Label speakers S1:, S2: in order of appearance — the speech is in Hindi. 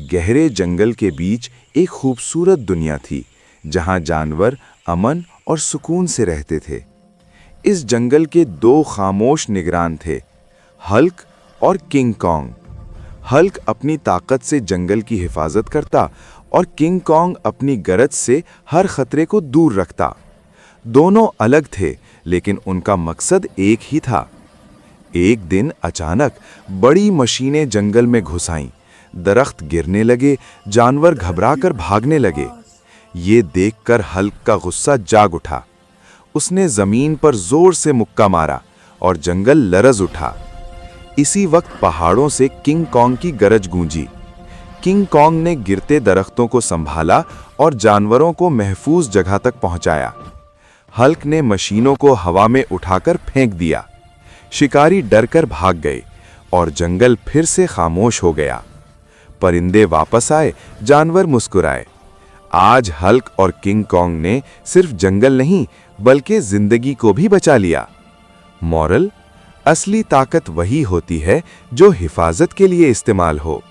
S1: गहरे जंगल के बीच एक खूबसूरत दुनिया थी, जहां जानवर अमन और सुकून से रहते थे। इस जंगल के दो खामोश निगरान थे, हल्क और किंग कॉन्ग। हल्क अपनी ताकत से जंगल की हिफाजत करता और किंग कॉन्ग अपनी गरज से हर खतरे को दूर रखता। दोनों अलग थे, लेकिन उनका मकसद एक ही था। एक दिन अचानक बड़ी मशीनें जंगल में घुस आईं। दरख्त गिरने लगे, जानवर घबराकर भागने लगे। ये देखकर हल्क का गुस्सा जाग उठा। उसने जमीन पर जोर से मुक्का मारा और जंगल लरज उठा। इसी वक्त पहाड़ों से किंग कॉन्ग की गरज गूंजी। किंग कॉन्ग ने गिरते दरख्तों को संभाला और जानवरों को महफूज जगह तक पहुंचाया। हल्क ने मशीनों को हवा में उठाकर फेंक दिया। शिकारी डरकर भाग गए और जंगल फिर से खामोश हो गया। परिंदे वापस आए, जानवर मुस्कुराए। आज हल्क और किंग कॉन्ग ने सिर्फ जंगल नहीं, बल्कि जिंदगी को भी बचा लिया। मॉरल: असली ताकत वही होती है जो हिफाजत के लिए इस्तेमाल हो।